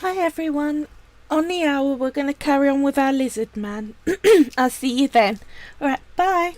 Hi everyone. On the hour, we're going to carry on with our Lizardman. I'll see you then. Alright, bye.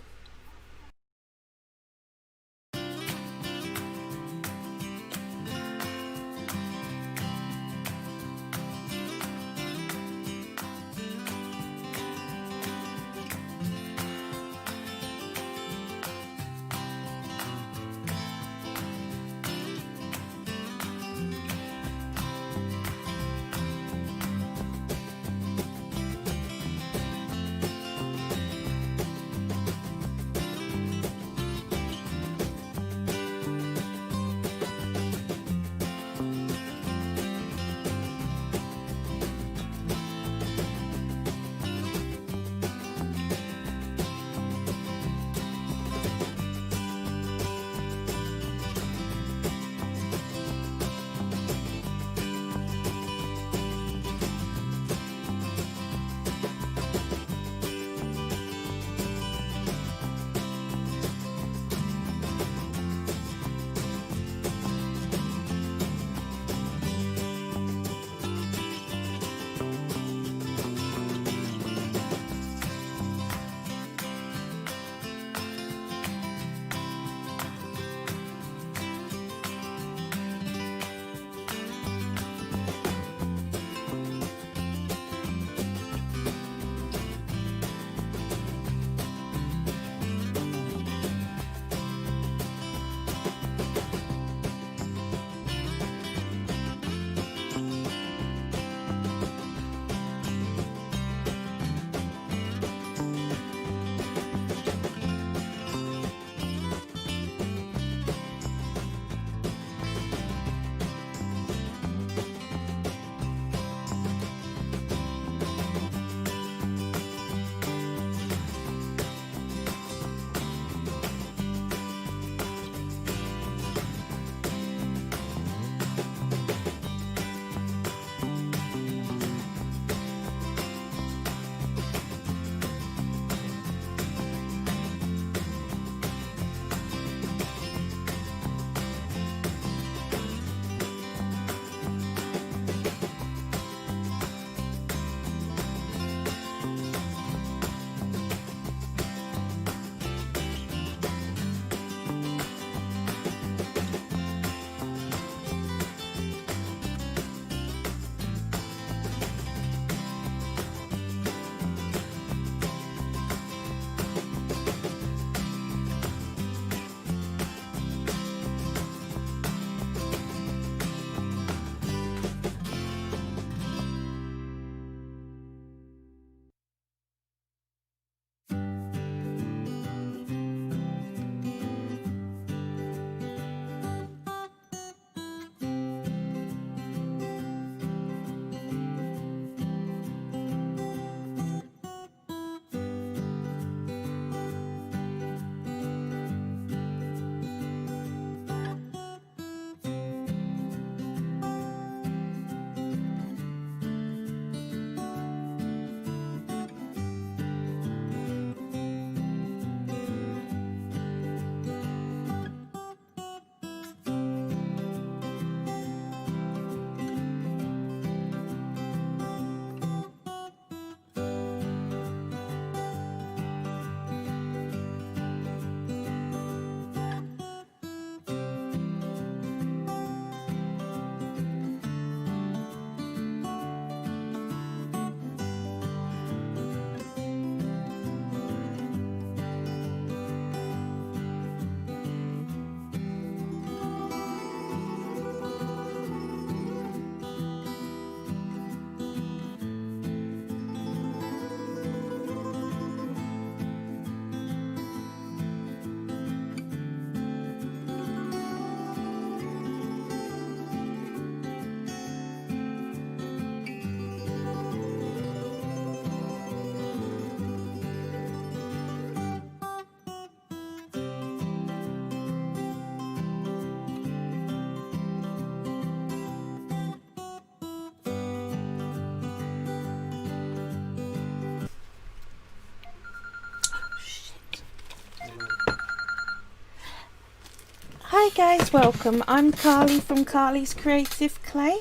Hi guys, welcome. I'm Carly from Carly's Creative Clay.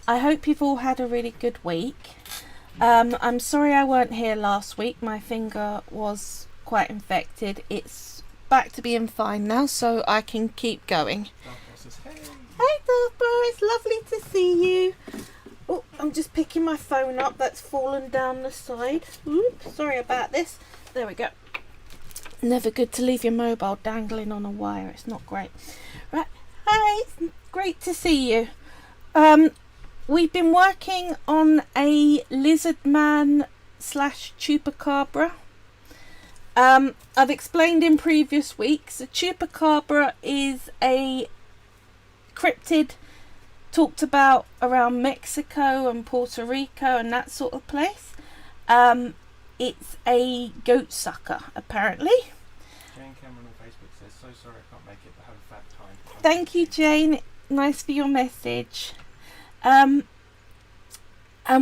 I hope you've all had a really good week. I'm sorry I weren't here last week. My finger was quite infected. It's back to being fine now, so I can keep going. Hey Darbo, it's lovely to see you. Oh, I'm just picking my phone up. That's fallen down the side. Oops, sorry about this. There we go. Never good to leave your mobile dangling on a wire. It's not great. Right. Hi, it's great to see you. We've been working on a Lizardman / Chupacabra. I've explained in previous weeks, a Chupacabra is a cryptid talked about around Mexico and Puerto Rico and that sort of place. It's a goat sucker, apparently. Jane Cameron on Facebook says, so sorry I can't make it, but have a fab time. Thank you, Jane. Nice for your message. And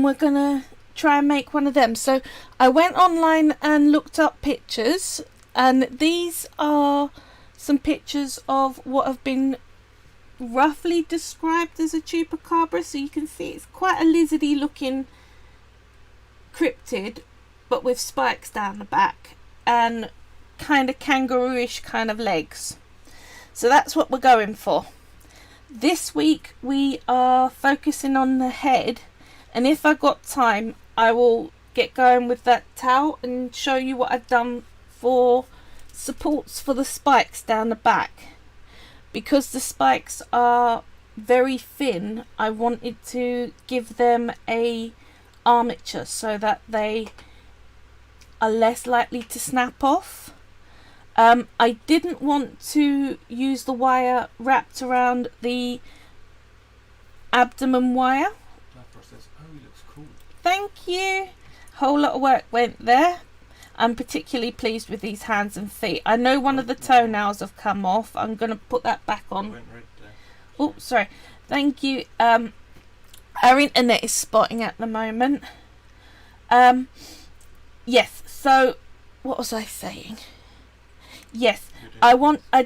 we're gonna try and make one of them. So I went online and looked up pictures, and these are some pictures of what have been roughly described as a chupacabra. So you can see it's quite a lizardy looking cryptid, but with spikes down the back and kind of kangaroo-ish kind of legs. So that's what we're going for. This week we are focusing on the head, and if I got time I will get going with that towel and show you what I've done for supports for the spikes down the back. Because the spikes are very thin, I wanted to give them a armature so that they are less likely to snap off. I didn't want to use the wire wrapped around the abdomen wire. Says, oh, he looks cool. Thank you. Whole lot of work went there. I'm particularly pleased with these hands and feet. I know one of the toenails have come off. I'm going to put that back on. Oh, sorry. Thank you. Our internet is spotting at the moment. Yes, so what was I saying? Yes, I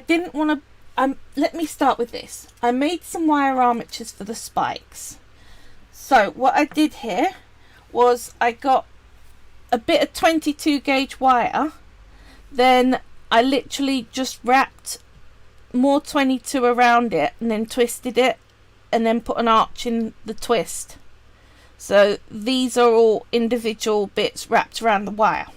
didn't want to, let me start with this. I made some wire armatures for the spikes. So what I did here was I got a bit of 22 gauge wire, then I literally just wrapped more 22 around it and then twisted it and then put an arch in the twist. So these are all individual bits wrapped around the wire.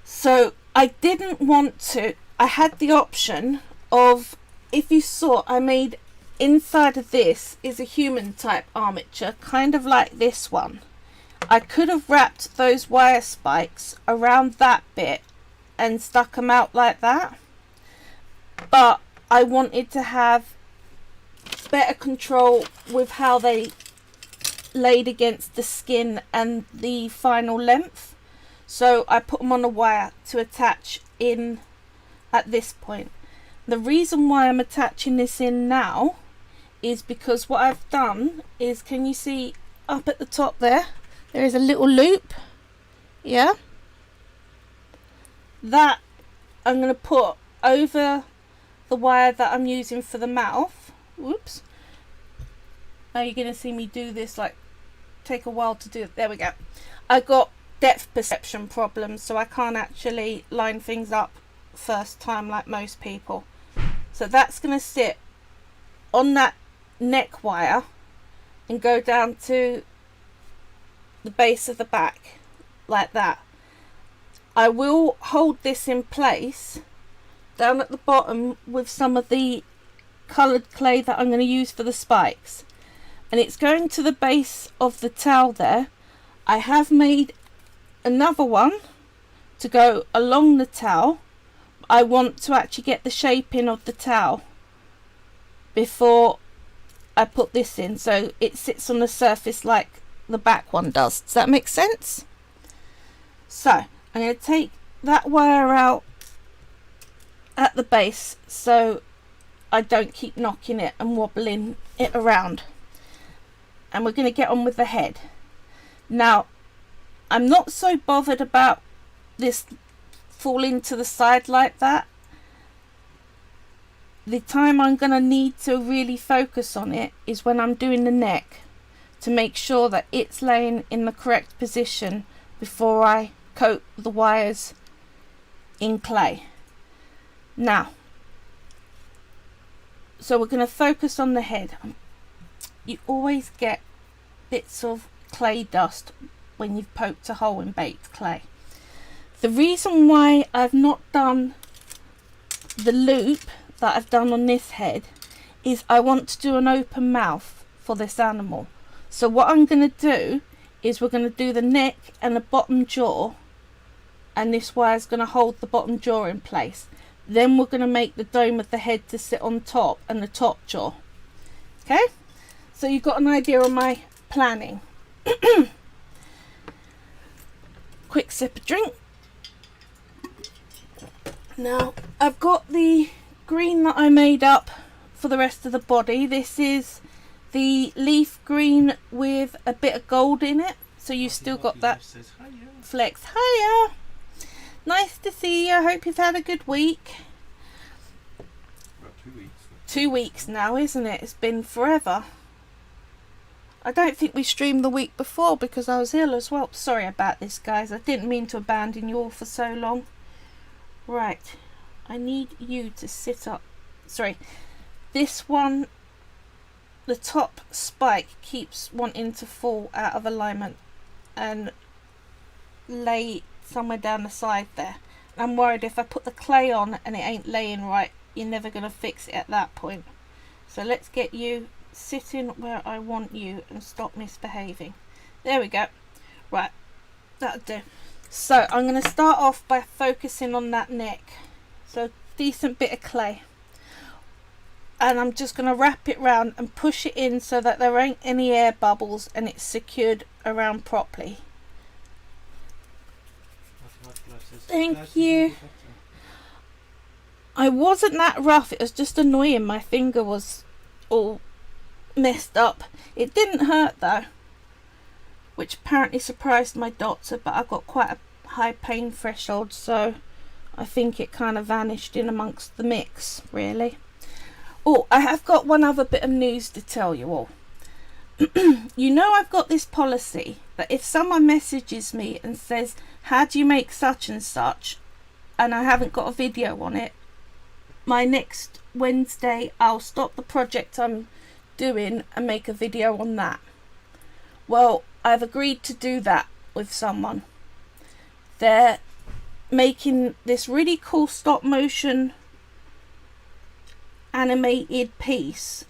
So I didn't want to, I had the option of, if you saw, I made inside of this is a human type armature, kind of like this one. I could have wrapped those wire spikes around that bit and stuck them out like that, but I wanted to have better control with how they laid against the skin and the final length. So I put them on a wire to attach in at this point. The reason why I'm attaching this in now is because what I've done is, can you see up at the top there? There is a little loop. Yeah? That I'm going to put over the wire that I'm using for the mouth. Whoops. Now you're going to see me do this, like, take a while to do it. There we go. I got depth perception problems, so I can't actually line things up first time like most people. So that's going to sit on that neck wire and go down to the base of the back like that. I will hold this in place down at the bottom with some of the coloured clay that I'm going to use for the spikes, and it's going to the base of the towel there. I have made another one to go along the towel. I want to actually get the shaping of the towel before I put this in, so it sits on the surface like the back one does. Does that make sense? So I'm going to take that wire out at the base so I don't keep knocking it and wobbling it around, and we're going to get on with the head. Now I'm not so bothered about this falling to the side like that. the time I'm going to need to really focus on it is when I'm doing the neck, to make sure that it's laying in the correct position before I coat the wires in clay. Now, so we're going to focus on the head. You always get bits of clay dust when you've poked a hole in baked clay. The reason why I've not done the loop that I've done on this head is I want to do an open mouth for this animal. So what I'm going to do is we're going to do the neck and the bottom jaw, and this wire is going to hold the bottom jaw in place. Then we're going to make the dome of the head to sit on top and the top jaw. Okay, so you've got an idea of my planning. Quick sip of drink. Now I've got the green that I made up for the rest of the body. This is the leaf green with a bit of gold in it, so you've still got that flex. Hiya! Nice to see you. I hope you've had a good week. About 2 weeks. 2 weeks now, isn't it? It's been forever. I don't think we streamed the week before because I was ill as well. Sorry about this, guys. I didn't mean to abandon you all for so long. Right, I need you to sit up. Sorry, this one, the top spike keeps wanting to fall out of alignment and lay somewhere down the side there. I'm worried if I put the clay on and it ain't laying right, you're never going to fix it at that point. So let's get you sitting where I want you and stop misbehaving. There we go. Right, that'll do. So I'm going to start off by focusing on that neck. So decent bit of clay. And I'm just going to wrap it round and push it in so that there ain't any air bubbles and it's secured around properly. Thank you. I wasn't that rough, it was just annoying. My finger was all messed up. It didn't hurt though, which apparently surprised my doctor, but I've got quite a high pain threshold, so I think it kind of vanished in amongst the mix, really. Oh, I have got one other bit of news to tell you all. You know, I've got this policy that if someone messages me and says, how do you make such and such, and I haven't got a video on it, my next Wednesday I'll stop the project I'm doing and make a video on that. Well, I've agreed to do that with someone. They're making this really cool stop motion animated piece,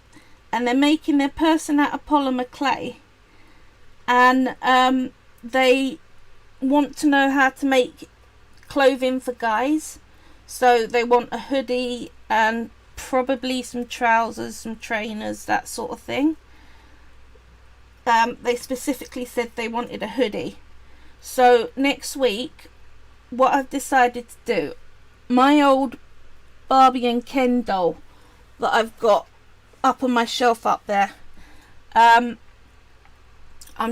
and they're making their person out of polymer clay, and they want to know how to make clothing for guys. So they want a hoodie and probably some trousers, some trainers, that sort of thing. They specifically said they wanted a hoodie. So next week, what I've decided to do, my old Barbie and Ken doll that I've got up on my shelf up there, I'm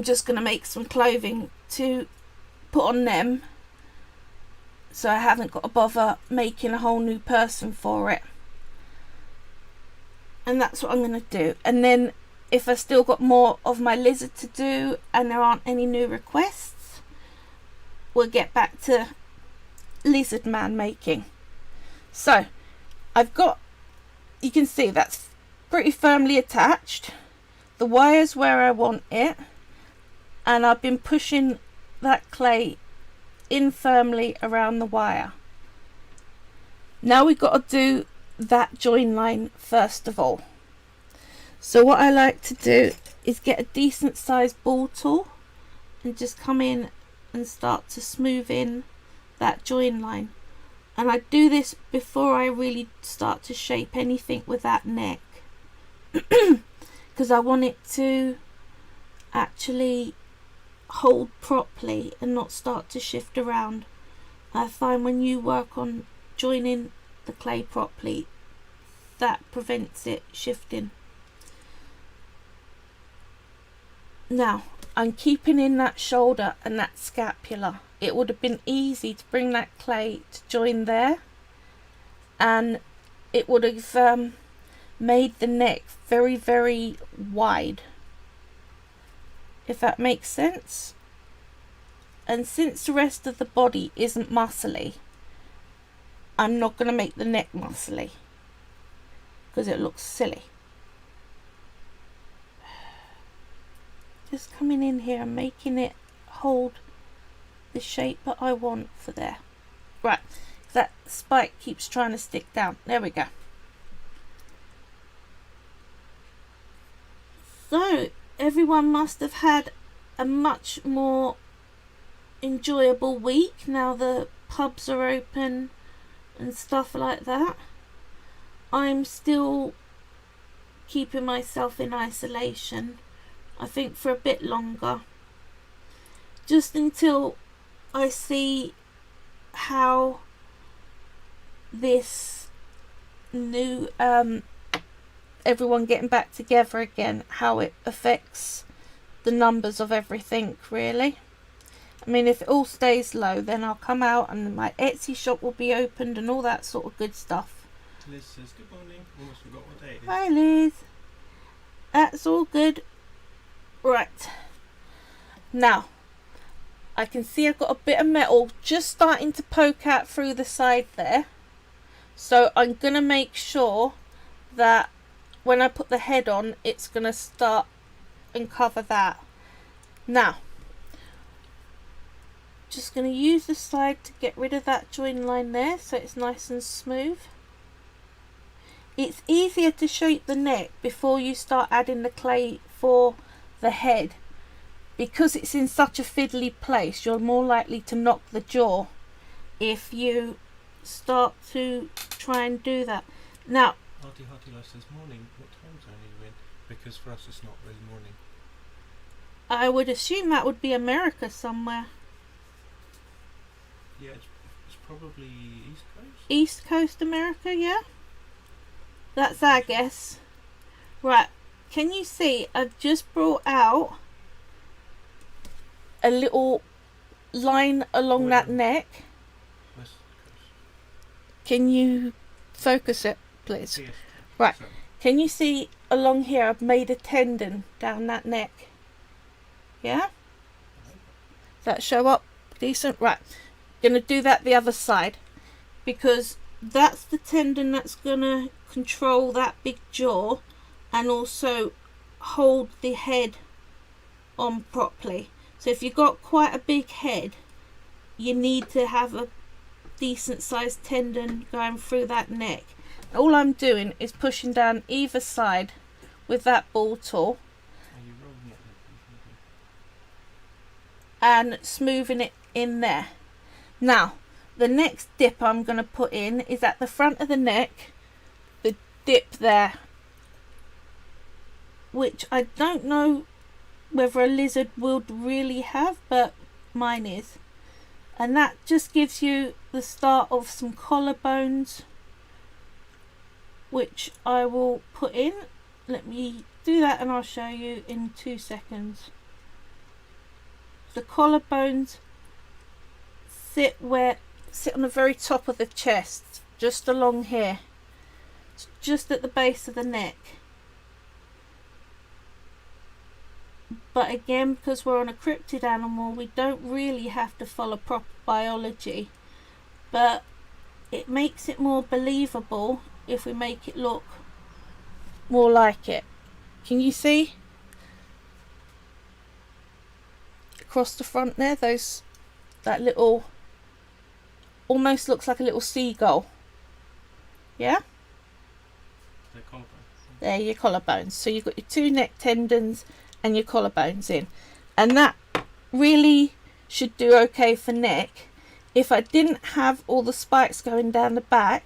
just going to make some clothing to put on them, so I haven't got to bother making a whole new person for it. And that's what I'm going to do. And then if I still got more of my lizard to do and there aren't any new requests, we'll get back to Lizardman making. So I've got, you can see that's pretty firmly attached. The wire's where I want it, and I've been pushing that clay in firmly around the wire. Now we've got to do that join line first of all. So what I like to do is get a decent sized ball tool and just come in and start to smooth in that join line. And I do this before I really start to shape anything with that neck, because I want it to actually hold properly and not start to shift around. I find when you work on joining the clay properly, that prevents it shifting. Now I'm keeping in that shoulder and that scapula. It would have been easy to bring that clay to join there and it would have made the neck very, very wide, if that makes sense. And since the rest of the body isn't muscly, I'm not going to make the neck muscly because it looks silly. Just coming in here and making it hold the shape that I want for there. Right, that spike keeps trying to stick down. There we go. So everyone must have had a much more enjoyable week now the pubs are open and stuff like that. I'm still keeping myself in isolation, I think, for a bit longer, just until I see how this new everyone getting back together again, how it affects the numbers of everything, really. I mean, if it all stays low, then I'll come out and my Etsy shop will be opened and all that sort of good stuff. Liz says good morning. Almost forgot what day it is. Hi Liz. That's all good. Right. Now, I can see I've got a bit of metal just starting to poke out through the side there. So I'm going to make sure that when I put the head on, it's going to start and cover that. Now, just going to use the slide to get rid of that join line there so it's nice and smooth. It's easier to shape the neck before you start adding the clay for the head, because it's in such a fiddly place. You're more likely to knock the jaw if you start to try and do that. Now, Hearty Life says morning. What time zone are you in? Because for us it's not really morning. I would assume that would be America somewhere. Yeah, it's probably East Coast. East Coast America, yeah. That's our guess. Right, can you see I've just brought out a little line along that neck? West Coast. Can you focus it, please? Yes. Right, So, can you see along here I've made a tendon down that neck? Yeah? Does that show up decent? Right, gonna do that the other side, because that's the tendon that's gonna control that big jaw and also hold the head on properly. So if you've got quite a big head, you need to have a decent sized tendon going through that neck. All I'm doing is pushing down either side with that ball tool are you rolling it? and smoothing it in there. Now, the next dip I'm going to put in is at the front of the neck, the dip there, which I don't know whether a lizard would really have, but mine is. And that just gives you the start of some collarbones, which I will put in. Let me do that and I'll show you in 2 seconds. The collarbones sit on the very top of the chest, just along here, just at the base of the neck. But again, because we're on a cryptid animal, we don't really have to follow proper biology, but it makes it more believable if we make it look more like it. Can you see across the front there, that little, almost looks like a little seagull? Yeah, The collarbone. there, your collarbones. So you've got your 2 neck tendons and your collarbones in, and that really should do okay for neck. If I didn't have all the spikes going down the back,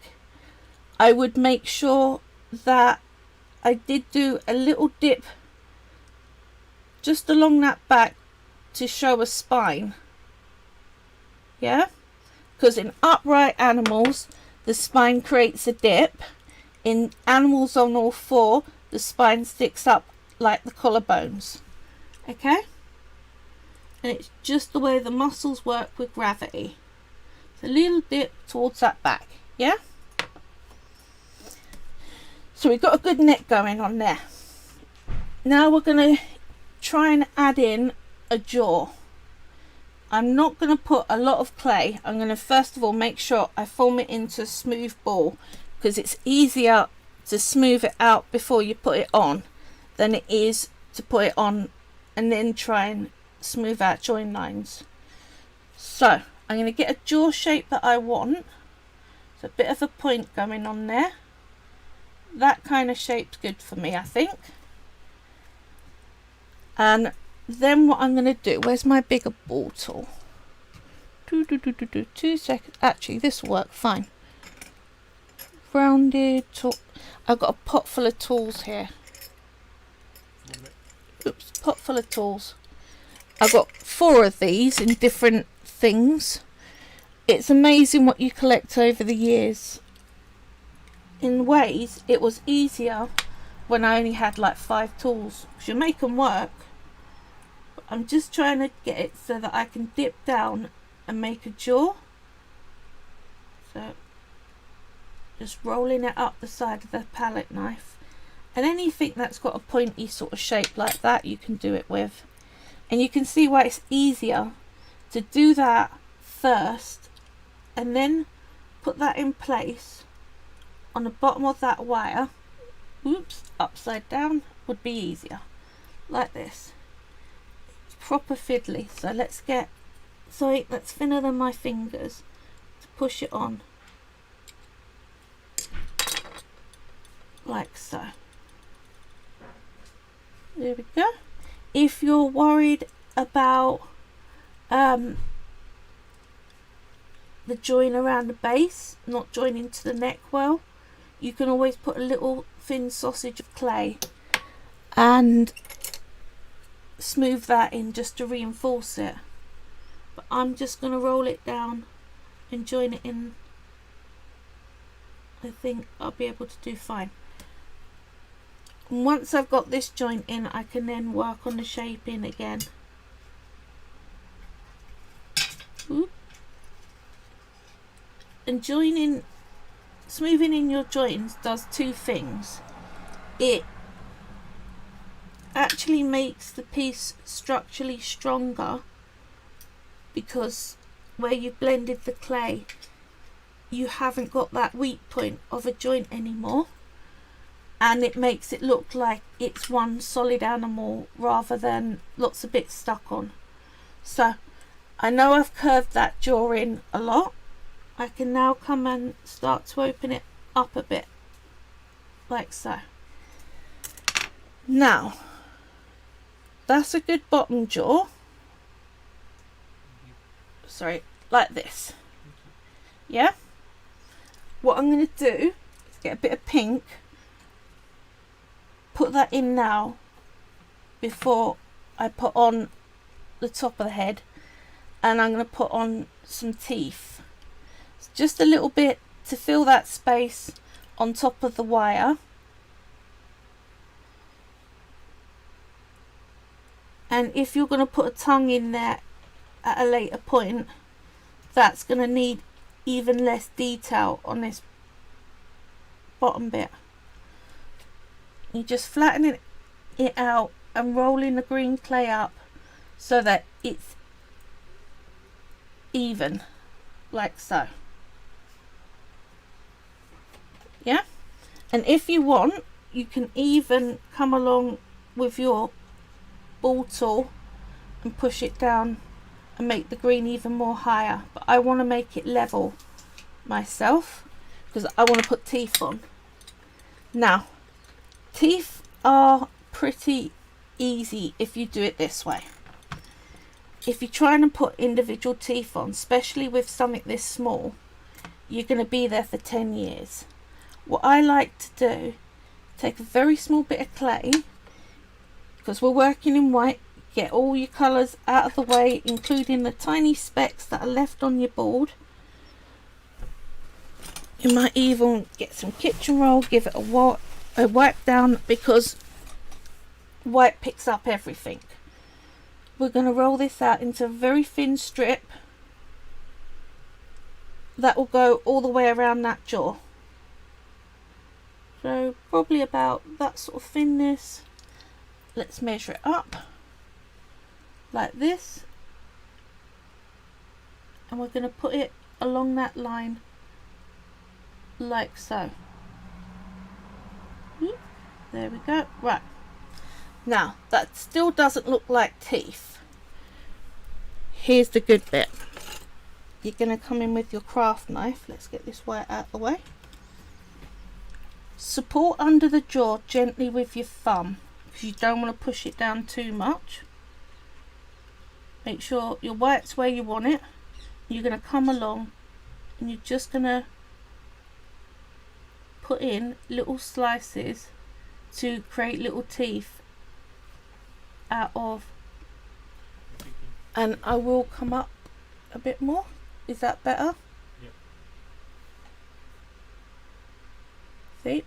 I would make sure that I did do a little dip just along that back to show a spine. Yeah, because in upright animals the spine creates a dip. In animals on all four, the spine sticks up like the collarbones. Okay, and it's just the way the muscles work with gravity. It's a little dip towards that back. Yeah, So we've got a good net going on there. Now we're going to try and add in a jaw. I'm not going to put a lot of clay. I'm going to first of all make sure I form it into a smooth ball, because it's easier to smooth it out before you put it on than it is to put it on and then try and smooth out join lines. So I'm going to get a jaw shape that I want. So a bit of a point going on there. That kind of shape's good for me, I think. And then what I'm going to do, where's my bigger ball tool? 2 seconds. Actually, this will work fine. Rounded tool. I've got a pot full of tools here. Oops, pot full of tools. I've got 4 of these in different things. It's amazing what you collect over the years. In ways, it was easier when I only had like 5 tools, because you make them work. But I'm just trying to get it so that I can dip down and make a jaw. So just rolling it up the side of the palette knife, and anything that's got a pointy sort of shape like that you can do it with. And you can see why it's easier to do that first and then put that in place on the bottom of that wire. Oops, upside down would be easier, like this. It's proper fiddly. So let's get something that's thinner than my fingers to push it on, like so. There we go. If you're worried about the join around the base not joining to the neck well, you can always put a little thin sausage of clay and smooth that in just to reinforce it. But I'm just going to roll it down and join it in. I think I'll be able to do fine. And once I've got this joint in, I can then work on the shaping again. Oop. And smoothing in your joints does 2 things. It actually makes the piece structurally stronger, because where you blended the clay, you haven't got that weak point of a joint anymore, and it makes it look like it's one solid animal rather than lots of bits stuck on. So I know I've curved that jaw in a lot. I can now come and start to open it up a bit, like so. Now that's a good bottom jaw. Sorry, like this. Yeah. What I'm going to do is get a bit of pink, put that in now before I put on the top of the head, and I'm going to put on some teeth. Just a little bit to fill that space on top of the wire. And if you're going to put a tongue in there at a later point, that's going to need even less detail on this bottom bit. You just flatten it out and rolling the green clay up so that it's even, like so. Yeah, and if you want, you can even come along with your ball tool and push it down and make the green even more higher. But I want to make it level myself because I want to put teeth on. Now, teeth are pretty easy if you do it this way. If you're trying to put individual teeth on, especially with something this small, you're going to be there for 10 years. What I like to do, take a very small bit of clay, because we're working in white, get all your colours out of the way, including the tiny specks that are left on your board. You might even get some kitchen roll, give it a wipe down, because white picks up everything. We're going to roll this out into a very thin strip that will go all the way around that jaw. So probably about that sort of thinness. Let's measure it up like this, and we're going to put it along that line like so. There we go. Right, now that still doesn't look like teeth. Here's the good bit. You're going to come in with your craft knife. Let's get this wire out of the way. Support under the jaw gently with your thumb, because you don't want to push it down too much. Make sure your white's where you want it. You're going to come along and you're just going to put in little slices to create little teeth out of, and I will come up a bit more. Is that better? Yep. See?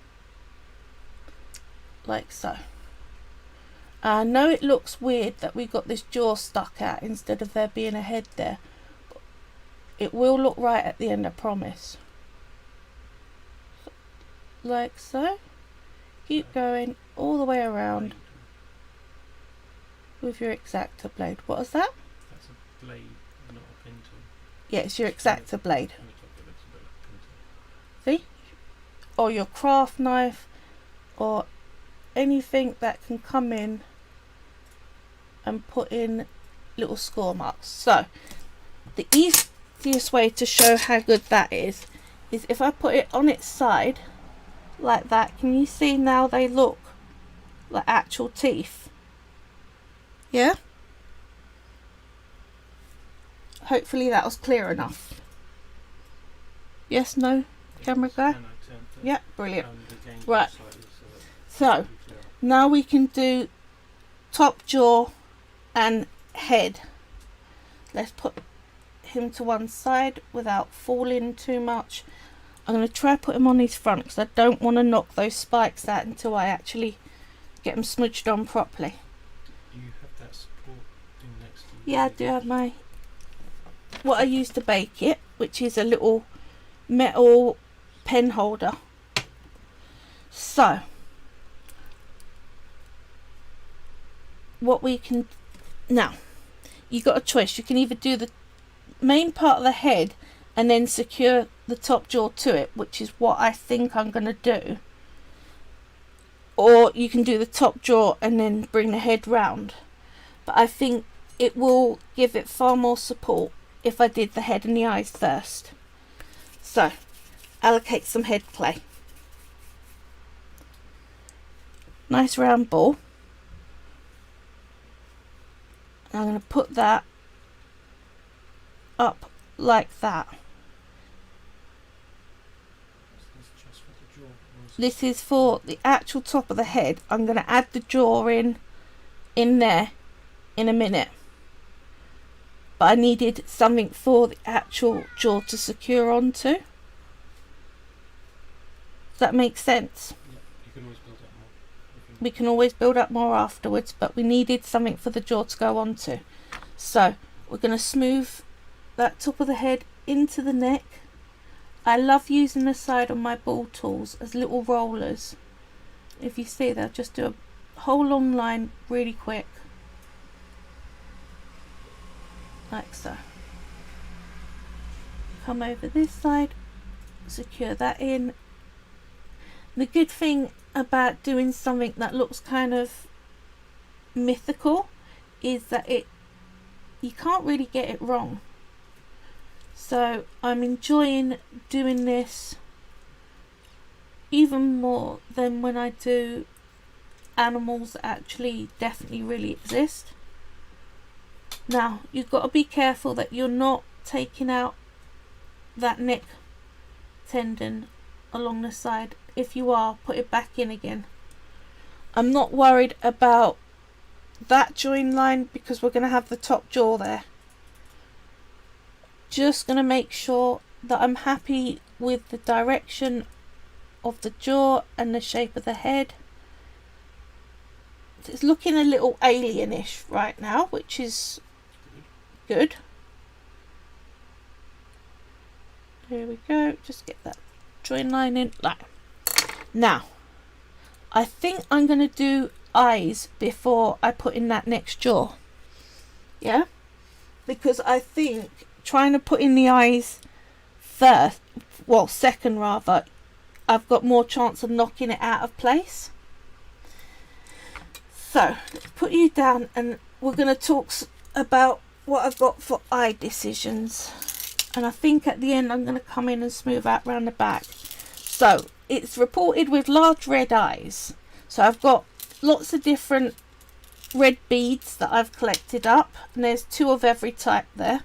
Like so. I know it looks weird that we got this jaw stuck out instead of there being a head there. It will look right at the end, I promise. Like so. Keep going all the way around with your X-Acto blade. What is that? That's a blade, not a pin tool. Yeah, it's your X-Acto blade. And it's like a little bit like a pin tool. See? Or your craft knife, or anything that can come in and put in little score marks. So the easiest way to show how good that is if I put it on its side like that. Can you see now they look like actual teeth? Yeah? Hopefully that was clear enough. Yes, no, camera guy? And I turned it Yeah, brilliant. again Right. slightly So that it's clear. now we can do top jaw and head. Let's put him to one side without falling too much. I'm going to try put him on his front because I don't want to knock those spikes out until I actually get them smudged on properly. Do you have that support thing next to you? Yeah, I do have my, what I use to bake it, which is a little metal pen holder. So what we can now, you got a choice. You can either do the main part of the head and then secure the top jaw to it, which is what I think I'm going to do, or you can do the top jaw and then bring the head round. But I think it will give it far more support if I did the head and the eyes first. So allocate some head clay. Nice round ball. I'm going to put that up like that. This is just for the jaw, or is it- This is for the actual top of the head. I'm going to add the jaw in there in a minute. But I needed something for the actual jaw to secure onto. Does that make sense? Yeah, you can always build up more. If you We can always build up more afterwards, but we needed something for the jaw to go onto. So we're going to smooth that top of the head into the neck. I love using the side on my ball tools as little rollers. If you see, they'll just do a whole long line really quick, like so. Come over this side, secure that in. The good thing about doing something that looks kind of mythical is that you can't really get it wrong. So I'm enjoying doing this even more than when I do animals that actually definitely really exist. Now you've got to be careful that you're not taking out that neck tendon along the side. If you are, put it back in again. I'm not worried about that join line because we're going to have the top jaw there. Just going to make sure that I'm happy with the direction of the jaw and the shape of the head. It's looking a little alienish right now, which is good. There we go. Just get that join line in. Like now, I think I'm going to do eyes before I put in that next jaw. Yeah? Because I think trying to put in the eyes first, well, second rather, I've got more chance of knocking it out of place. So, let's put you down and we're going to talk about what I've got for eye decisions. And I think at the end I'm going to come in and smooth out round the back. So, it's reported with large red eyes. So I've got lots of different red beads that I've collected up. And there's 2 of every type there.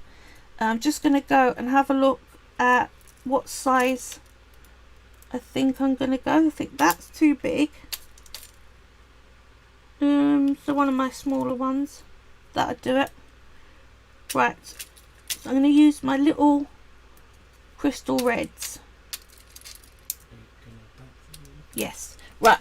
And I'm just going to go and have a look at what size I think I'm going to go. I think that's too big. So one of my smaller ones, that'll do it. Right, so I'm going to use my little crystal reds. Yes, right.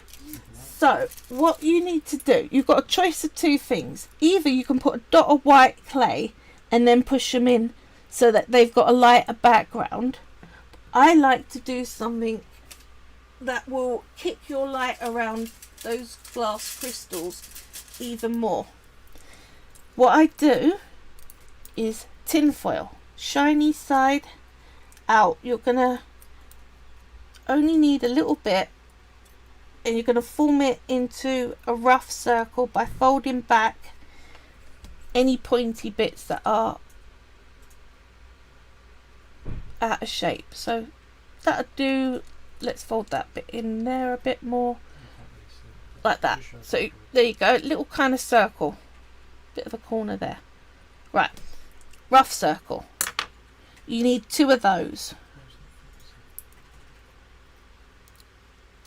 So what you need to do, you've got a choice of 2 things. Either you can put a dot of white clay and then push them in so that they've got a lighter background. I like to do something that will kick your light around those glass crystals even more. What I do is tin foil, shiny side out. You're gonna only need a little bit, and you're gonna form it into a rough circle by folding back any pointy bits that are out of shape. So that'll do. Let's fold that bit in there a bit more, like that. So there you go, little kind of circle, bit of a corner there. Right, rough circle. You need 2 of those.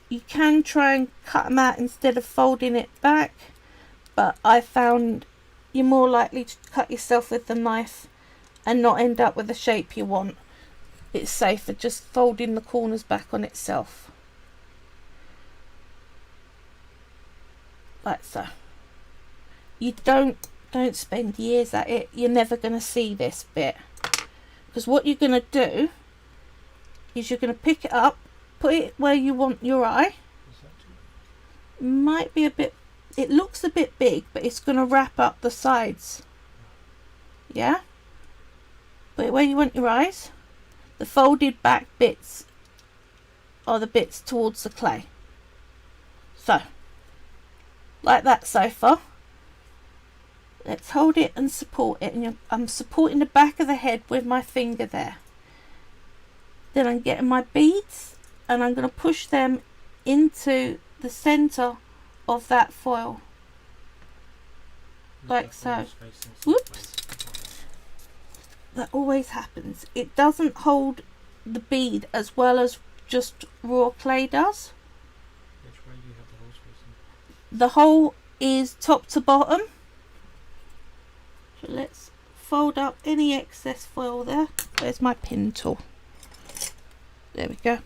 You can try and cut them out instead of folding it back, but I found you're more likely to cut yourself with the knife and not end up with the shape you want. It's safer just folding the corners back on itself. Like so. You don't spend years at it. You're never going to see this bit. Because what you're going to do is you're going to pick it up, put it where you want your eye. Might be a bit, it looks a bit big, but it's going to wrap up the sides. Yeah? Put it where you want your eyes. The folded back bits are the bits towards the clay. So, like that so far. Let's hold it and support it. And I'm supporting the back of the head with my finger there. Then I'm getting my beads and I'm going to push them into the centre of that foil. Like so. Whoops. That always happens. It doesn't hold the bead as well as just raw clay does. Which way do you have the holes facing? The hole is top to bottom. So let's fold up any excess foil there. Where's my pin tool? There we go.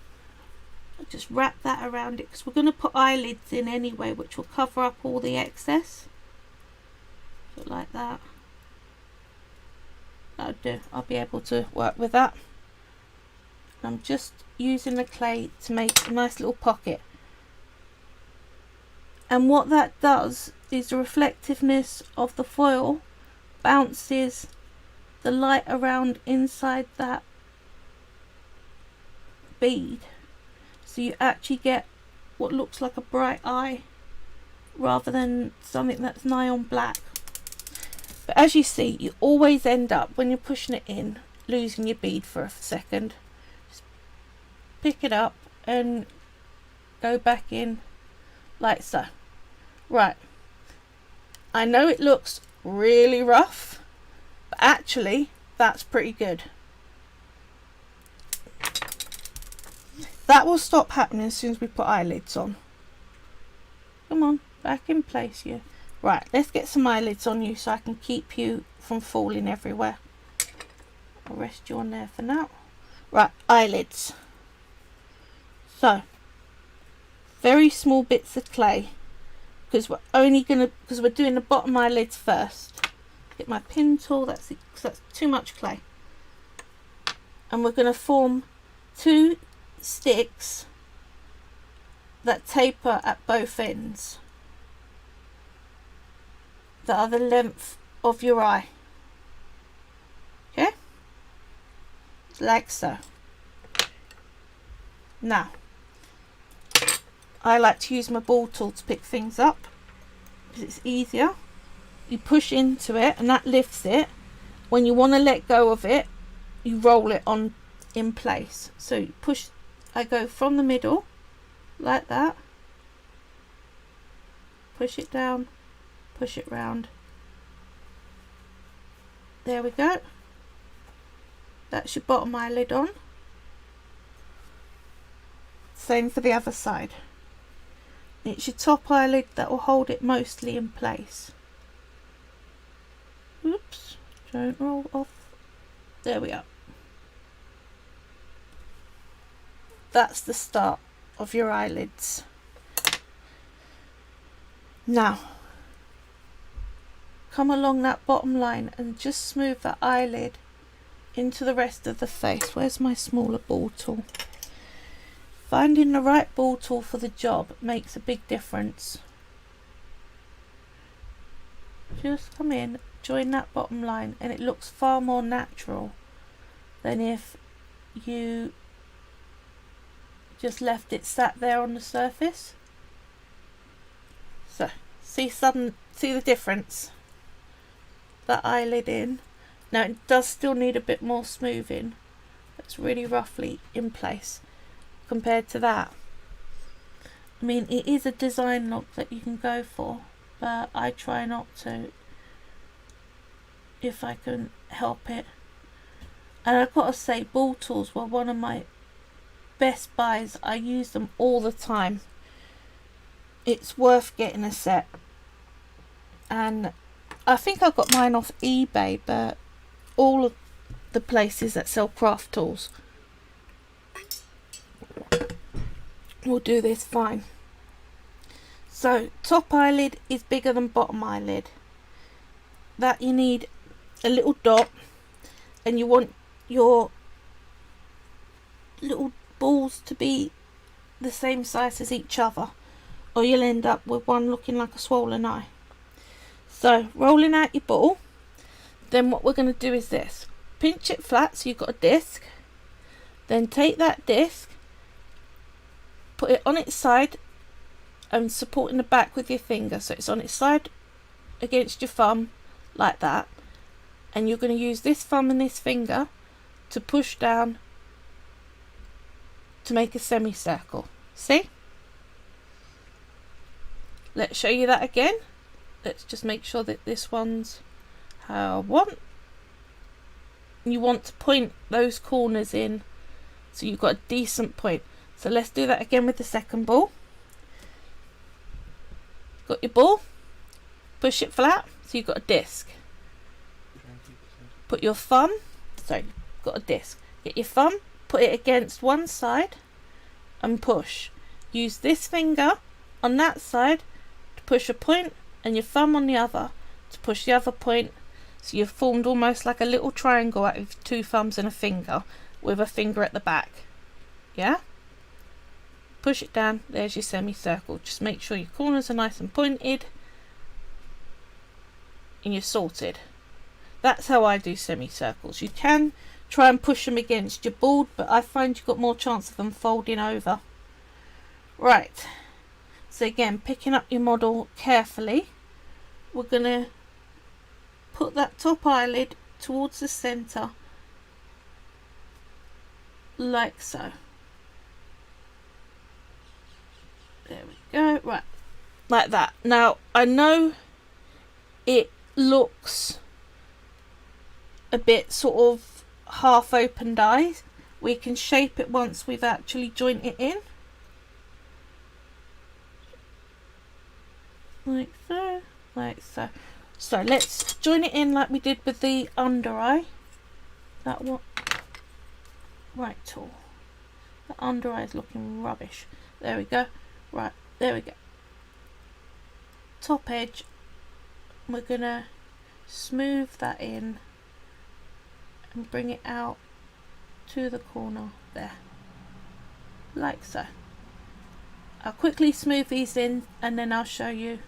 I'll just wrap that around it because we're going to put eyelids in anyway, which will cover up all the excess. So like that. That'll do. I'll be able to work with that. I'm just using the clay to make a nice little pocket. And what that does is the reflectiveness of the foil bounces the light around inside that bead. So you actually get what looks like a bright eye rather than something that's nigh on black. But as you see, you always end up, when you're pushing it in, losing your bead for a second. Just pick it up and go back in like so. Right. I know it looks really rough, but actually that's pretty good. That will stop happening as soon as we put eyelids on. Come on, back in place here. Right, let's get some eyelids on you so I can keep you from falling everywhere. I'll rest you on there for now. Right, eyelids. So, very small bits of clay, because we're doing the bottom eyelids first. Get my pin tool. That's too much clay, and we're going to form 2 sticks that taper at both ends, that are the length of your eye. Okay, like so. Now I like to use my ball tool to pick things up because it's easier. You push into it and that lifts it. When you want to let go of it, you roll it on in place. So you push, I go from the middle like that, push it down, push it round. There we go. That's your bottom eyelid on. Same for the other side. It's your top eyelid that will hold it mostly in place. Oops, don't roll off. There we are. That's the start of your eyelids. Now, come along that bottom line and just smooth that eyelid into the rest of the face. Where's my smaller ball tool? Finding the right ball tool for the job makes a big difference. Just come in, join that bottom line, and it looks far more natural than if you just left it sat there on the surface. So see the difference? That eyelid in. Now it does still need a bit more smoothing. It's really roughly in place compared to that. I mean, it is a design look that you can go for, but I try not to if I can help it. And I've got to say, ball tools were one of my best buys. I use them all the time. It's worth getting a set. And I think I got mine off eBay, but all of the places that sell craft tools will do this fine. So top eyelid is bigger than bottom eyelid. That you need a little dot, and you want your little balls to be the same size as each other, or you'll end up with one looking like a swollen eye. So rolling out your ball, then what we're going to do is this. Pinch it flat so you've got a disc. Then take that disc, put it on its side and supporting the back with your finger, so it's on its side against your thumb like that. And you're going to use this thumb and this finger to push down to make a semicircle. See? Let's show you that again. Let's just make sure that this one's how I want. You want to point those corners in so you've got a decent point. So let's do that again with the second ball. Got your ball, push it flat so you've got a disc. Put your thumb, sorry, got a disc. Get your thumb, put it against one side and push. Use this finger on that side to push a point and your thumb on the other to push the other point. So you've formed almost like a little triangle out of two thumbs and a finger with a finger at the back. Yeah? Push it down, there's your semicircle. Just make sure your corners are nice and pointed and you're sorted. That's how I do semicircles. You can try and push them against your board, but I find you've got more chance of them folding over. Right, so again, picking up your model carefully, we're going to put that top eyelid towards the centre like so. There we go. Right, like that. Now I know it looks a bit sort of half opened eyes. We can shape it once we've actually joined it in, like so, like so. So let's join it in like we did with the under eye. That one, right tool. The under eye is looking rubbish. There we go. Right, there we go. Top edge, we're gonna smooth that in and bring it out to the corner there, like so. I'll quickly smooth these in and then I'll show you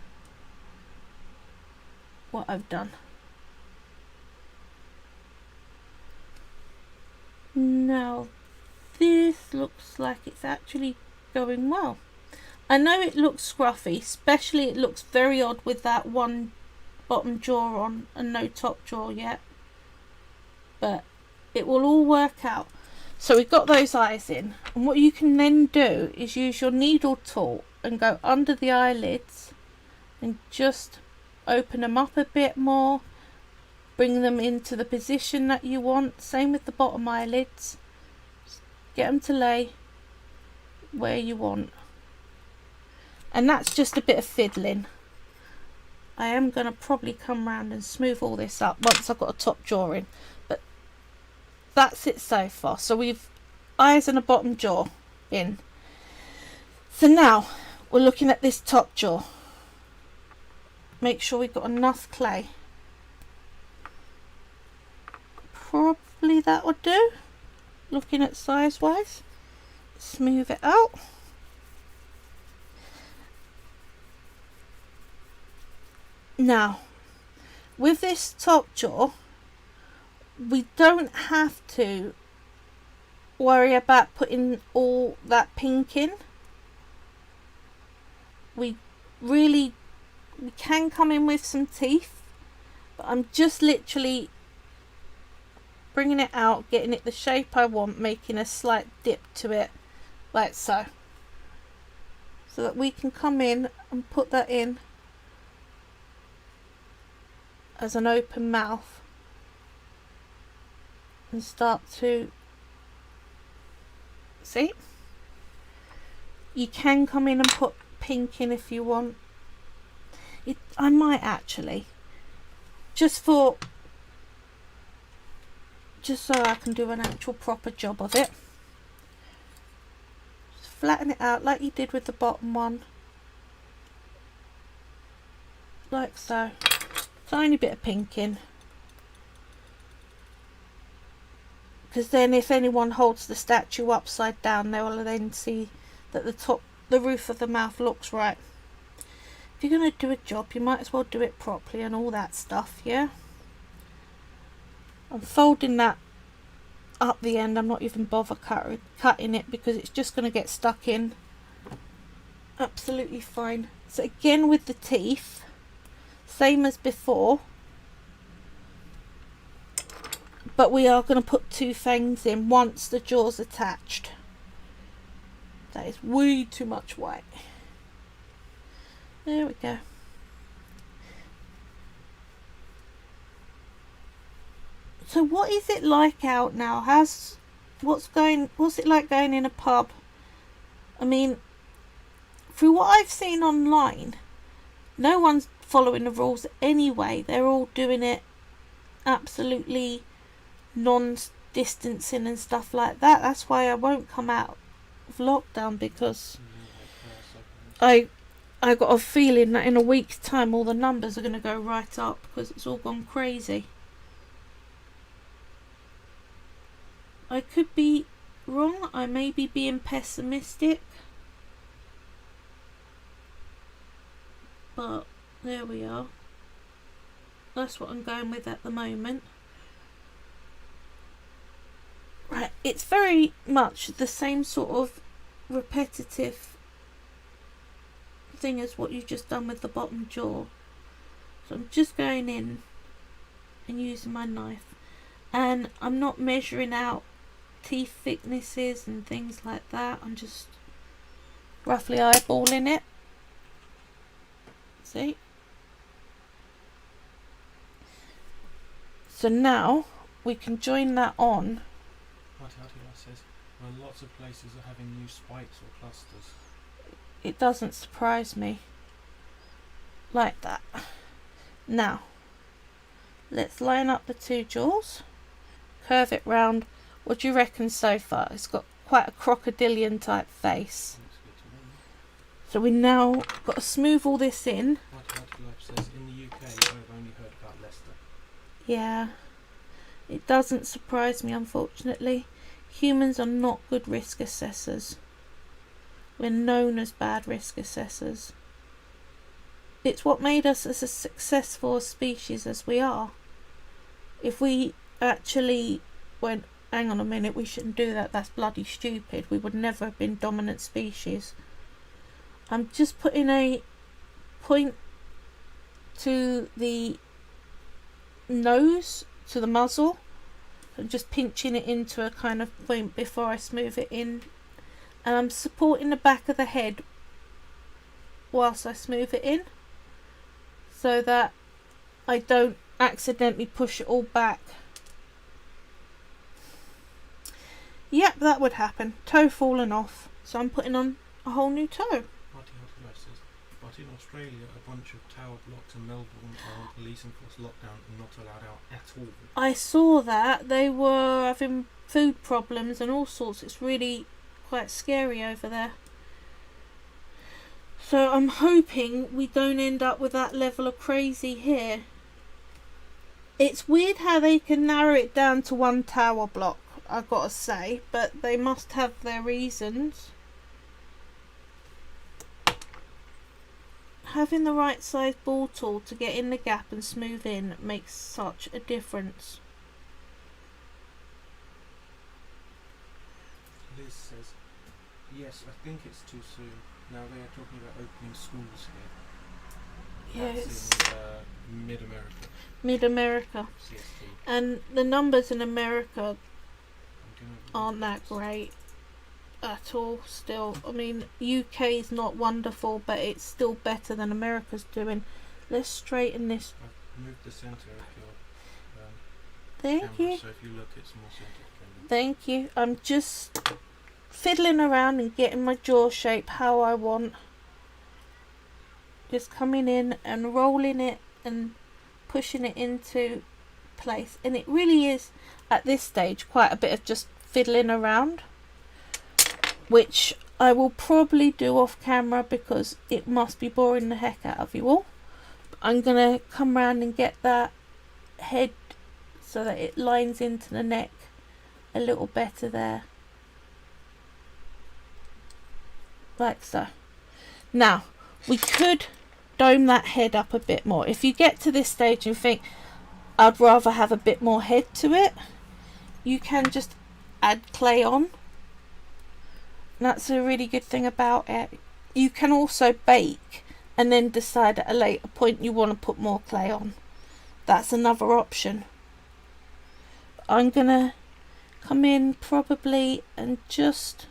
what I've done. Now this looks like it's actually going well. I know it looks scruffy, especially it looks very odd with that one bottom jaw on and no top jaw yet, but it will all work out. So we've got those eyes in, and what you can then do is use your needle tool and go under the eyelids and just open them up a bit more, bring them into the position that you want. Same with the bottom eyelids, just get them to lay where you want. And that's just a bit of fiddling. I am going to probably come round and smooth all this up once I've got a top jaw in. But that's it so far. So we've eyes and a bottom jaw in. So now we're looking at this top jaw. Make sure we've got enough clay. Probably that would do. Looking at size wise. Smooth it out. Now, with this top jaw, we don't have to worry about putting all that pink in. We can come in with some teeth, but I'm just literally bringing it out, getting it the shape I want, making a slight dip to it, like so. So that we can come in and put that in as an open mouth and start to see. You can come in and put pink in if you want. I might actually, just so I can do an actual proper job of it. Just flatten it out like you did with the bottom one, like so. Tiny bit of pink in, because then if anyone holds the statue upside down, they will then see that the roof of the mouth looks right. If you're going to do a job, you might as well do it properly and all that stuff, yeah? I'm folding that up the end. I'm not even bother cutting it because it's just going to get stuck in absolutely fine. So again with the teeth, same as before, but we are going to put two fangs in once the jaw's attached. That is way too much white. There we go. So what is it like out now? What's it like going in a pub? I mean, through what I've seen online, no one's following the rules anyway. They're all doing it absolutely non-distancing and stuff like that. That's why I won't come out of lockdown, because I got a feeling that in a week's time all the numbers are going to go right up because it's all gone crazy. I could be wrong. I may be being pessimistic, but there we are. That's what I'm going with at the moment. Right, it's very much the same sort of repetitive thing as what you've just done with the bottom jaw. So I'm just going in and using my knife, and I'm not measuring out teeth thicknesses and things like that. I'm just roughly eyeballing it. See? So now we can join that on. Says, well, lots of places are having new spikes or clusters. It doesn't surprise me. Like that. Now, let's line up the two jaws. Curve it round. What do you reckon so far? It's got quite a crocodilian type face. So we now got to smooth all this in. Says, in the UK, I've only heard about Leicester. Yeah, it doesn't surprise me, unfortunately. Humans are not good risk assessors. We're known as bad risk assessors. It's what made us as a successful species as we are. If we actually went, hang on a minute, we shouldn't do that, that's bloody stupid, we would never have been dominant species. I'm just putting a point to the nose, to the muzzle, and just pinching it into a kind of point before I smooth it in, and I'm supporting the back of the head whilst I smooth it in so that I don't accidentally push it all back. Yep, that would happen. Toe falling off, so I'm putting on a whole new toe. But in Australia, a bunch of tower blocks in Melbourne are on police enforced lockdown and not allowed out at all. I saw that. They were having food problems and all sorts. It's really quite scary over there. So I'm hoping we don't end up with that level of crazy here. It's weird how they can narrow it down to one tower block, I've got to say, but they must have their reasons. Having the right size ball tool to get in the gap and smooth in makes such a difference. Liz says, yes, I think it's too soon. Now they are talking about opening schools here. Yes. That's in mid-America. Mid-America. CST. And the numbers in America aren't that great at all still. I mean, UK is not wonderful, but it's still better than America's doing. Let's straighten this. I've moved the centre of your Thank camera, you. so if you look, it's more centred. Thank you. I'm just fiddling around and getting my jaw shape how I want. Just coming in and rolling it and pushing it into place. And it really is, at this stage, quite a bit of just fiddling around, which I will probably do off camera because it must be boring the heck out of you all. I'm going to come around and get that head so that it lines into the neck a little better there. Like so. Now, we could dome that head up a bit more. If you get to this stage and think, I'd rather have a bit more head to it, you can just add clay on. That's a really good thing about it. You can also bake and then decide at a later point you want to put more clay on. That's another option. I'm gonna come in probably and just,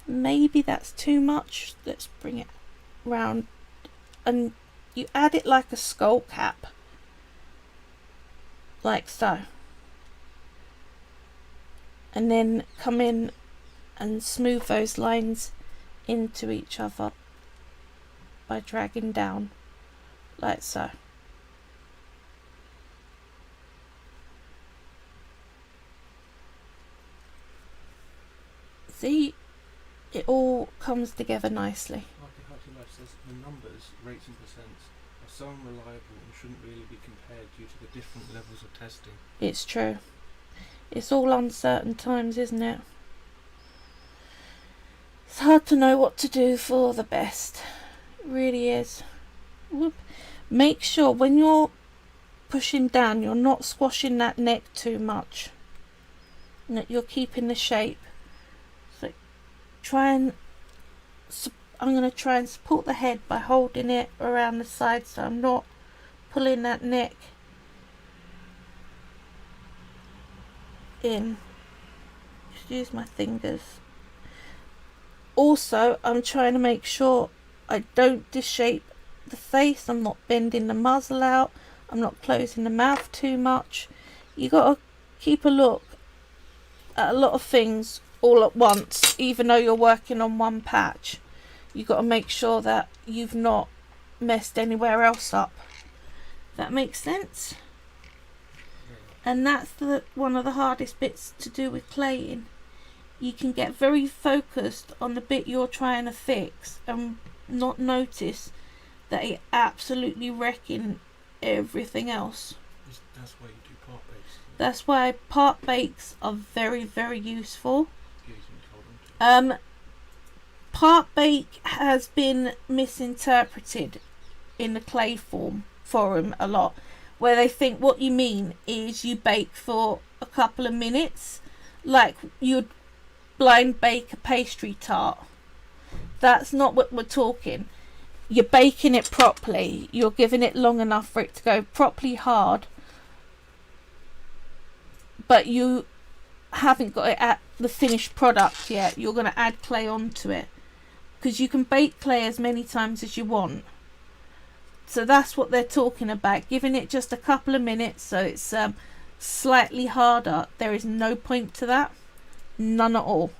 maybe that's too much. Let's bring it round, and you add it like a skull cap, like so, and then come in and smooth those lines into each other by dragging down like so. See, it all comes together nicely. Hearty Life says the numbers, rates and percents are so unreliable and shouldn't really be compared due to the different levels of testing. It's true. It's all uncertain times, isn't it? It's hard to know what to do for the best. It really is. Whoop. Make sure when you're pushing down, you're not squashing that neck too much, and that you're keeping the shape. So I'm going to try and support the head by holding it around the side so I'm not pulling that neck in. Just use my fingers. Also, I'm trying to make sure I don't disshape the face. I'm not bending the muzzle out. I'm not closing the mouth too much. You got to keep a look at a lot of things all at once, even though you're working on one patch. You got to make sure that you've not messed anywhere else up. That makes sense. And that's one of the hardest bits to do with claying. You can get very focused on the bit you're trying to fix and not notice that it's absolutely wrecking everything else. That's why you do part bakes. That's why part bakes are very, very useful. part bake has been misinterpreted in the clay forum a lot, where they think what you mean is you bake for a couple of minutes, like you'd blind bake a pastry tart. That's not what we're talking. You're baking it properly. You're giving it long enough for it to go properly hard, but you haven't got it at the finished product yet. You're going to add clay onto it, because you can bake clay as many times as you want. So that's what they're talking about, giving it just a couple of minutes so it's slightly harder. There is no point to that, none at all.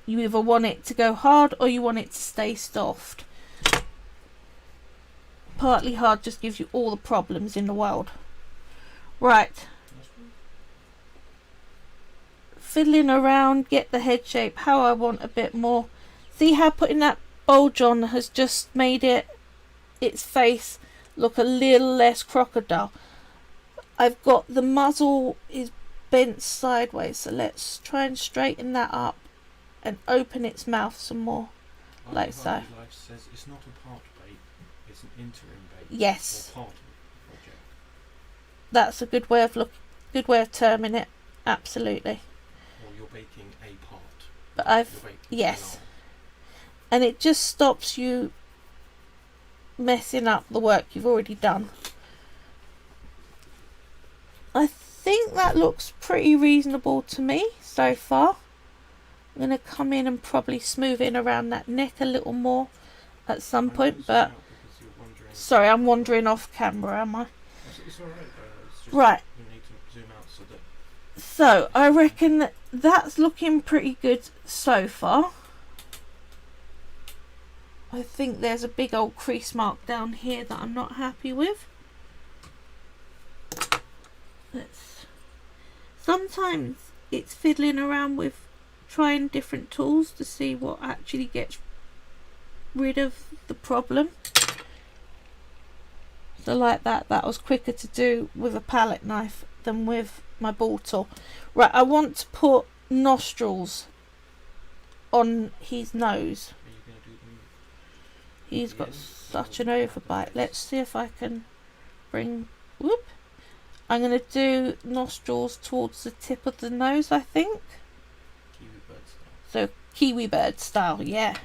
You either want it to go hard or you want it to stay soft. Partly hard just gives you all the problems in the world. Right, fiddling around, get the head shape how I want a bit more. See how putting that bulge on has just made its face look a little less crocodile. I've got the muzzle is bent sideways, so let's try and straighten that up and open its mouth some more, like so. Life says it's not a part bake, it's an interim bake. Yes, or part of the project. That's a good way of terming it. Absolutely. Or you're baking a part. But yes, and it just stops you messing up the work you've already done. I think that looks pretty reasonable to me so far. I'm going to come in and probably smooth in around that neck a little more at some point, but sorry, I'm wandering off camera, am I? It's alright, it's just right. You need to zoom out so that... So I reckon that's looking pretty good so far. I think there's a big old crease mark down here that I'm not happy with. Sometimes it's fiddling around with trying different tools to see what actually gets rid of the problem. So like that was quicker to do with a palette knife than with my ball tool. Right, I want to put nostrils on his nose. He's got such an overbite. Let's see if I can bring... Whoop. I'm going to do nostrils towards the tip of the nose, I think. Kiwi bird style. So, kiwi bird style, yeah.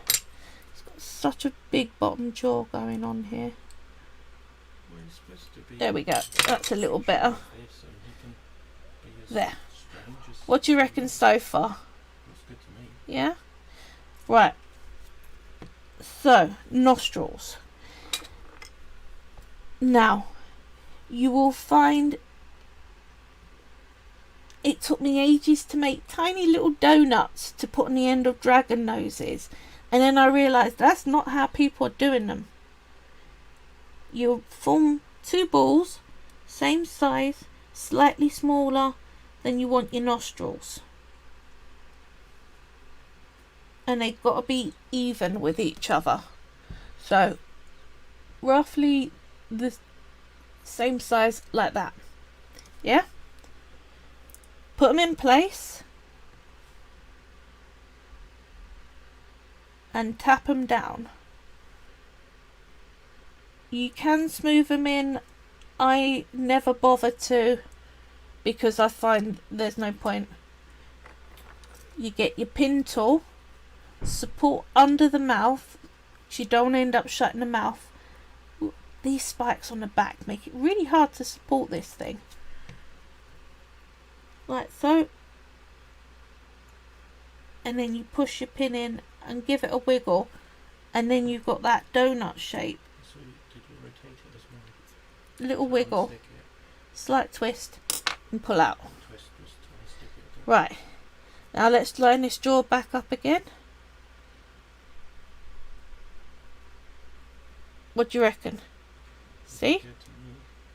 He's got such a big bottom jaw going on here. Well, it's supposed to be... There we go. That's a little better. There. Strange as... What do you reckon so far? Looks good to me. Yeah? Right. So, nostrils. Now, you will find it took me ages to make tiny little donuts to put on the end of dragon noses, and then I realised that's not how people are doing them. You form two balls, same size, slightly smaller than you want your nostrils, and they've got to be even with each other. So roughly the same size like that. Yeah? Put them in place and tap them down. You can smooth them in. I never bother to, because I find there's no point. You get your pin tool, support under the mouth, so you don't end up shutting the mouth. These spikes on the back make it really hard to support this thing. Like so. And then you push your pin in and give it a wiggle, and then you've got that donut shape. So did you rotate it as well? Little wiggle, slight twist, and pull out. Twist, stick it. Right. Now let's line this jaw back up again. What do you reckon? See?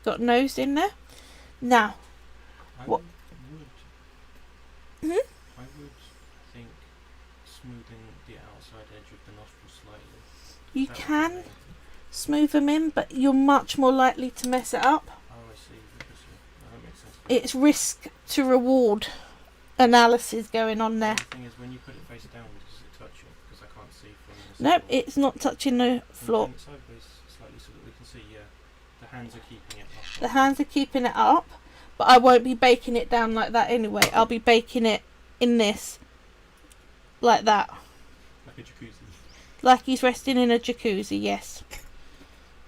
Got nose in there. Now, what? I would think smoothing the outside edge of the nostril slightly. You can smooth them in, but you're much more likely to mess it up. Oh, I see. That makes sense. It's risk to reward analysis going on there. The thing is, when you put it face down, does it touch it? Because I can't Nope, it's not touching the floor. Turn it sideways slightly so that we can see. Yeah, the hands are keeping it up. The hands are keeping it up, but I won't be baking it down like that anyway. I'll be baking it in this, like that. Like a jacuzzi. Like he's resting in a jacuzzi, yes.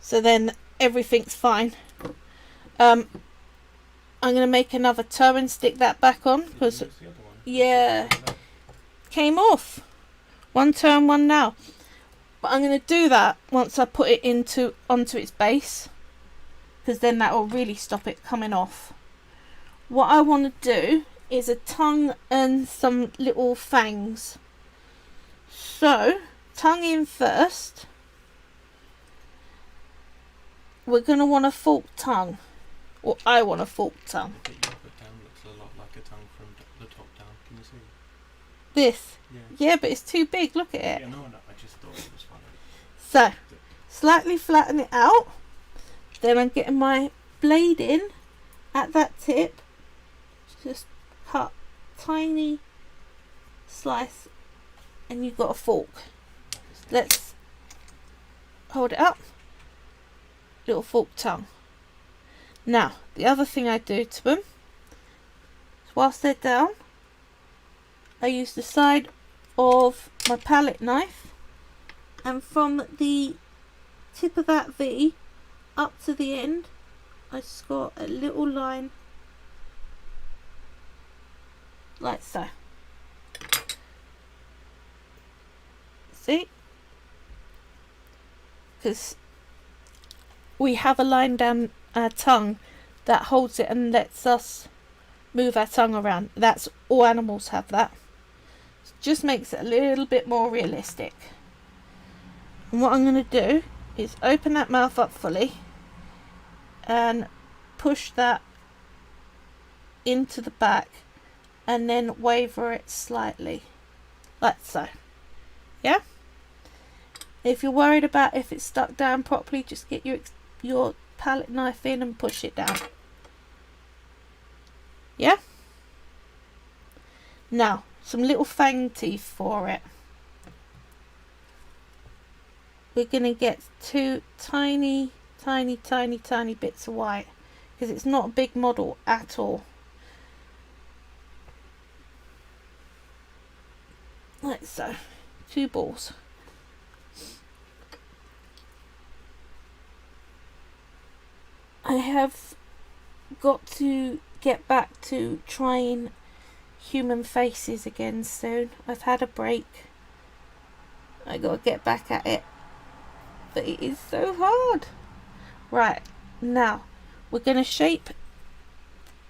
So then everything's fine. I'm going to make another toe and stick that back on because yeah, came off. One toe and one now. But I'm going to do that once I put it onto its base, because then that will really stop it coming off. What I want to do is a tongue and some little fangs. So, tongue in first. We're going to want a forked tongue. Or I want a forked tongue. The bit you put down looks a lot like a tongue from the top down. Can you see? This? Yeah. Yeah, but it's too big. Look at it. Yeah, no, I just thought it was funny. So, slightly flatten it out. Then I'm getting my blade in at that tip. Just cut tiny slice and you've got a fork. Let's hold it up. Little fork tongue. Now, the other thing I do to them is whilst they're down, I use the side of my palette knife, and from the tip of that V up to the end, I score a little line like so. See? Because we have a line down our tongue that holds it and lets us move our tongue around. That's all animals have that. It just makes it a little bit more realistic. And what I'm going to do is open that mouth up fully and push that into the back and then waver it slightly like so. Yeah? If you're worried about if it's stuck down properly, just get your palette knife in and push it down. Yeah? Now, some little fang teeth for it. We're going to get two tiny bits of white, because it's not a big model at all. Like so. 2 balls. I have got to get back to trying human faces again soon. I've had a break. I got to get back at it. But it is so hard. Right, now we're going to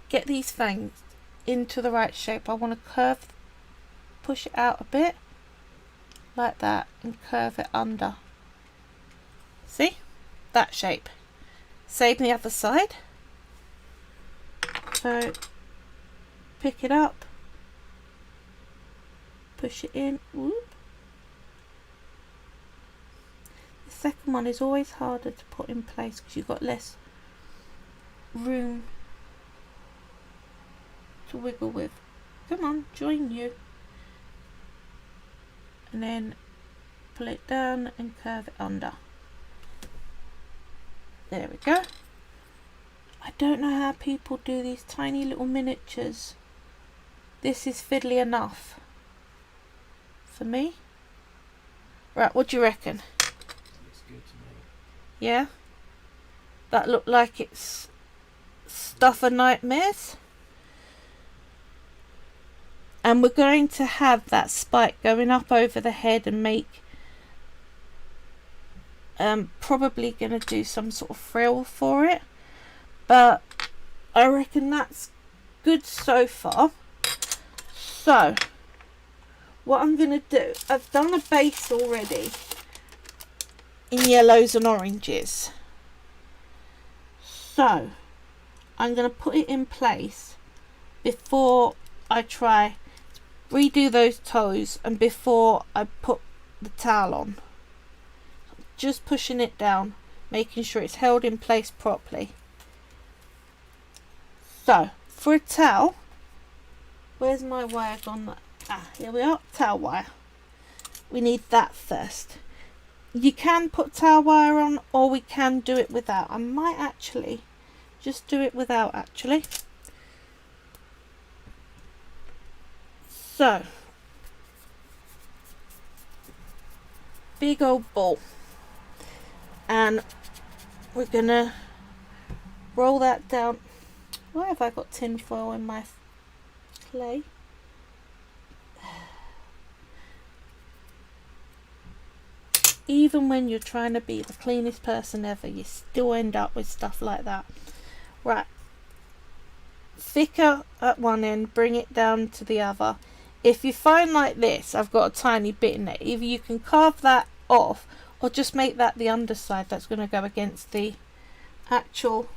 get these fangs into the right shape. I want to push it out a bit like that and curve it under. See? That shape. Same the other side. So pick it up, push it in. Whoop. The second one is always harder to put in place because you've got less room to wiggle with. Come on, join you. And then pull it down and curve it under. There we go. I don't know how people do these tiny little miniatures. This is fiddly enough for me. Right, what do you reckon? Looks good to me. Yeah? That looked like it's stuff of nightmares. And we're going to have that spike going up over the head and make probably going to do some sort of frill for it, but I reckon that's good so far. So what I'm going to do, I've done a base already in yellows and oranges, so I'm going to put it in place before I try to redo those toes and before I put the towel on. Just pushing it down, making sure it's held in place properly. So, for a towel, where's my wire gone? Ah, here we are, towel wire. We need that first. You can put towel wire on, or we can do it without. I might actually just do it without actually. So, big old ball, and we're gonna roll that down. Why have I got tin foil in my clay? Even when you're trying to be the cleanest person ever, you still end up with stuff like that. Right, thicker at one end, bring it down to the other. If you find like this, I've got a tiny bit in there, either you can carve that off or just make that the underside that's going to go against the actual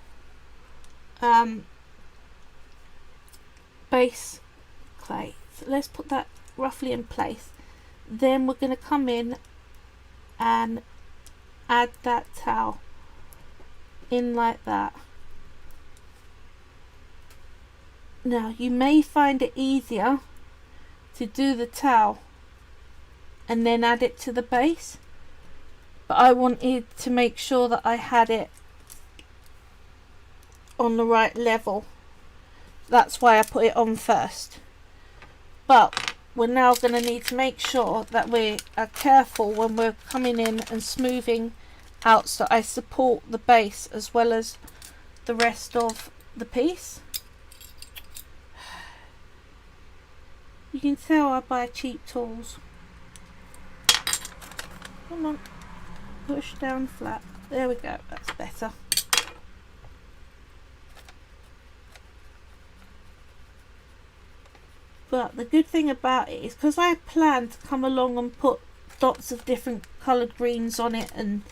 base clay. So let's put that roughly in place. Then we're going to come in and add that towel in like that. Now you may find it easier to do the towel and then add it to the base, but I wanted to make sure that I had it on the right level. That's why I put it on first. But we're now going to need to make sure that we are careful when we're coming in and smoothing out, so I support the base as well as the rest of the piece. You can tell I buy cheap tools. Come on, push down flat. There we go, that's better. But the good thing about it is, because I plan to come along and put dots of different coloured greens on it and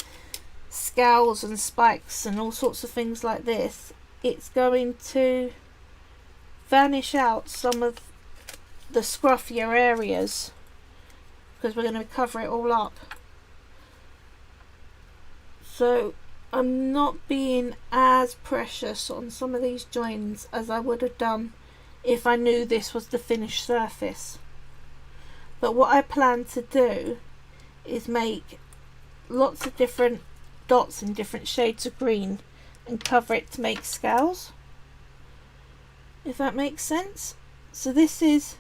scowls and spikes and all sorts of things like this, it's going to vanish out some of the scruffier areas, because we're going to cover it all up. So I'm not being as precious on some of these joins as I would have done if I knew this was the finished surface. But what I plan to do is make lots of different dots in different shades of green and cover it to make scowls, if that makes sense. So this is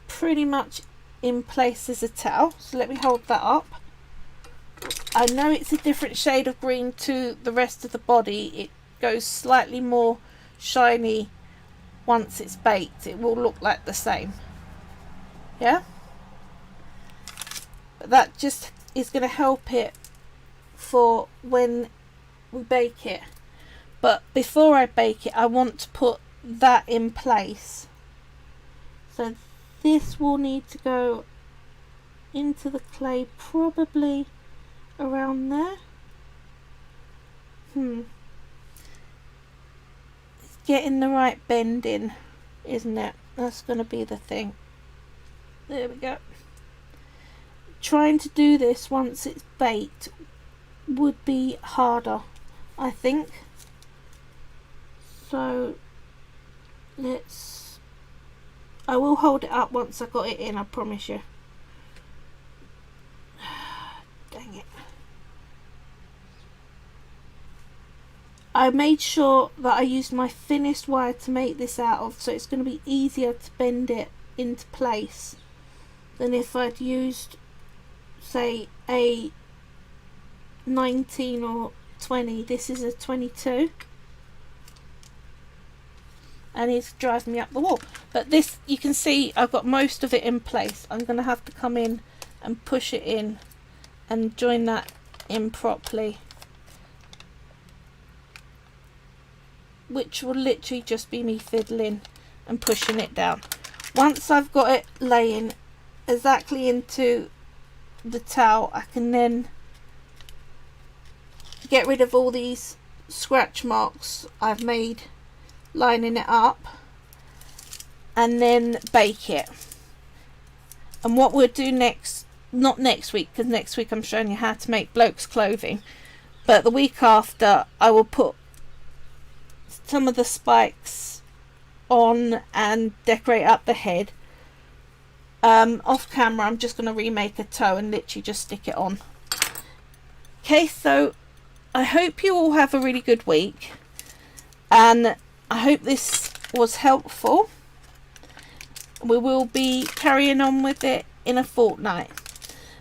pretty much in place as a towel, so let me hold that up. I know it's a different shade of green to the rest of the body. It goes slightly more shiny once it's baked. It will look like the same, yeah, but that just is going to help it for when we bake it. But before I bake it, I want to put that in place. So this will need to go into the clay, probably around there. It's getting the right bend in, isn't it? That's going to be the thing. There we go. Trying to do this once it's baked would be harder, I think. So I will hold it up once I got it in, I promise you. Dang it. I made sure that I used my thinnest wire to make this out of, so it's going to be easier to bend it into place than if I'd used, say, a 19 or 20. This is a 22. And it's driving me up the wall. But this, you can see I've got most of it in place. I'm going to have to come in and push it in and join that in properly, which will literally just be me fiddling and pushing it down. Once I've got it laying exactly into the towel, I can then get rid of all these scratch marks I've made lining it up, and then bake it. And what we'll do next, not next week, because next week I'm showing you how to make blokes clothing, but the week after I will put some of the spikes on and decorate up the head. off camera I'm just going to remake a toe and literally just stick it on. Okay, so I hope you all have a really good week, and I hope this was helpful. We will be carrying on with it in a fortnight,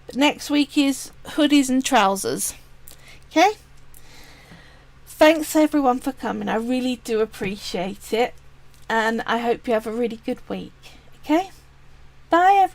but next week is hoodies and trousers. Okay, thanks everyone for coming, I really do appreciate it, and I hope you have a really good week. Okay, bye everyone.